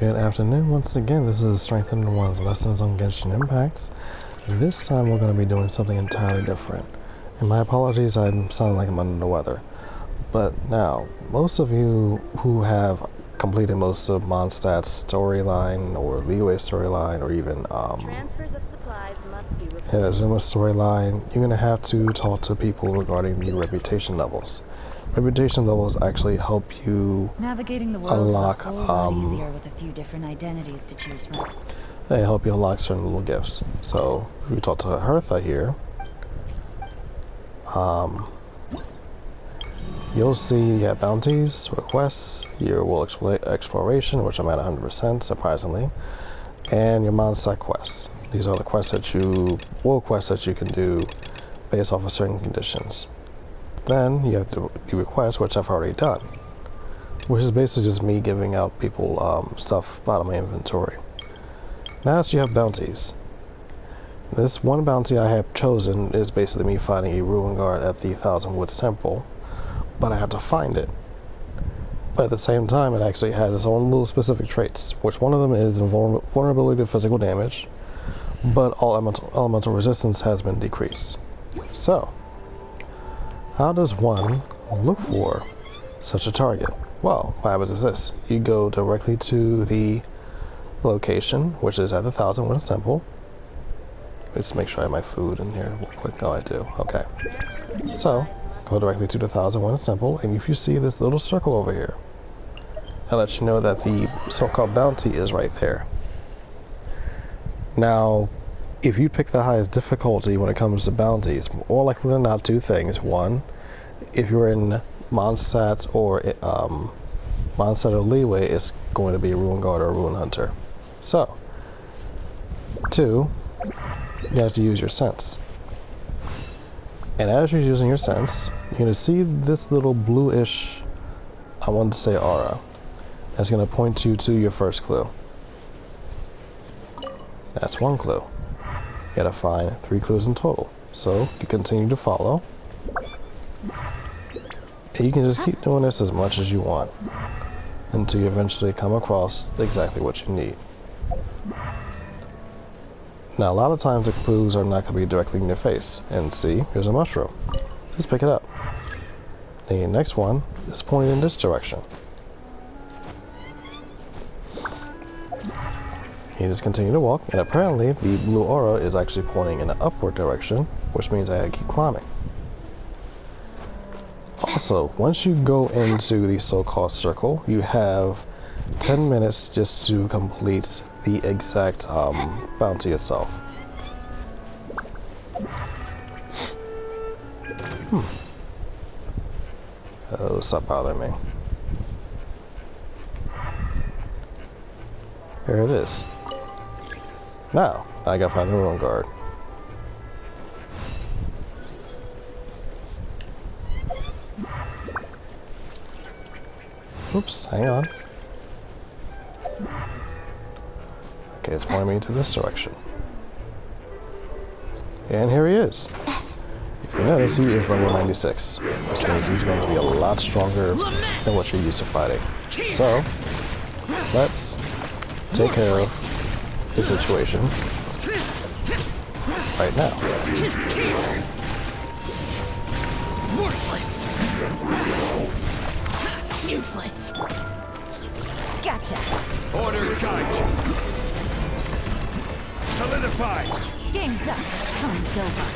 Good afternoon once again. This is Strengthinone One's Lessons on Genshin Impact. This time we're going to be doing something entirely different. And my apologies, I'm sounding like I'm under the weather. But now, most of you who have completed most of Mondstadt's storyline or Leeway storyline or even transfers of supplies must be reported. Zuma's storyline, you're going to have to talk to people regarding the reputation levels. Reputation levels actually help you navigating the world's unlock a whole lot easier with a few different identities to choose from. They help you unlock certain little gifts. So if we talk to Hertha here, you'll see you have bounties, requests, your world exploration, which I'm at 100% surprisingly, and your Mondstadt quests. These are the quests that world quests that you can do based off of certain conditions. Then you have the requests, which I've already done, which is basically just me giving out people stuff out of my inventory. Next, you have bounties. This one bounty I have chosen is basically me finding a ruin guard at the Thousand Woods Temple, but I have to find it. But at the same time, it actually has its own little specific traits, which one of them is vulnerability to physical damage, but all elemental resistance has been decreased. So, how does one look for such a target? Well, what happens is this. You go directly to the location, which is at the Thousand Winds Temple. Let's make sure I have my food in here real quick. Oh, I do. Okay. So, go directly to the Thousand Winds Temple, and if you see this little circle over here, that lets you know that the so-called bounty is right there. Now, if you pick the highest difficulty when it comes to bounties, more likely than not, two things. One, if you're in Mondstadt or Leeway, it's going to be a Ruin Guard or a Ruin Hunter. So, two, you have to use your sense. And as you're using your sense, you're going to see this little bluish, I wanted to say aura, that's going to point you to your first clue. That's one clue. You gotta find 3 clues in total. So you continue to follow. And you can just keep doing this as much as you want until you eventually come across exactly what you need. Now a lot of times the clues are not going to be directly in your face. And see, here's a mushroom. Just pick it up. The next one is pointing in this direction. You just continue to walk, and apparently the blue aura is actually pointing in an upward direction, which means I gotta keep climbing. Also, once you go into the so-called circle, you have 10 minutes just to complete the exact bounty itself. Oh, stop bothering me. Here it is. Now, I gotta find the Ruin Guard. Oops, hang on. Okay, it's pointing me to this direction. And here he is. If you notice, he is level 96, which means he's going to be a lot stronger than what you're used to fighting. So, let's take care of the situation right now. Worthless. Useless. Gotcha. Order guide you. Solidify. Game's up. Time's over.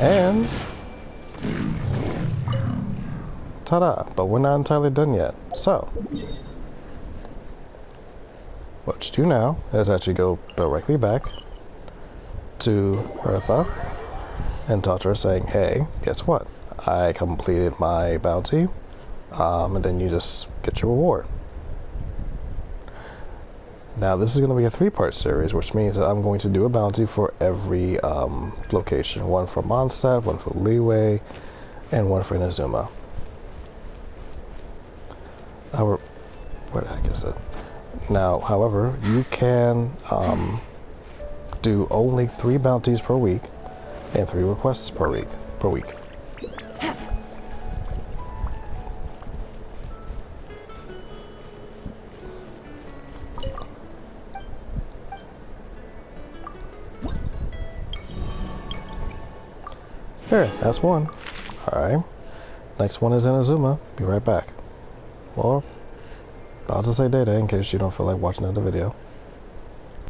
And ta-da! But we're not entirely done yet. So, what you do now is actually go directly back to Hertha and talk to her saying, hey, guess what? I completed my bounty, and then you just get your reward. Now this is going to be a 3-part series, which means that I'm going to do a bounty for every location. One for Mondstadt, one for Leeway, and one for Inazuma. Where the heck is it? Now, however, you can do only 3 bounties per week and 3 requests per week. Here, that's one. Alright. Next one is in Azuma. Be right back. Well, I'll just say data in case you don't feel like watching another video.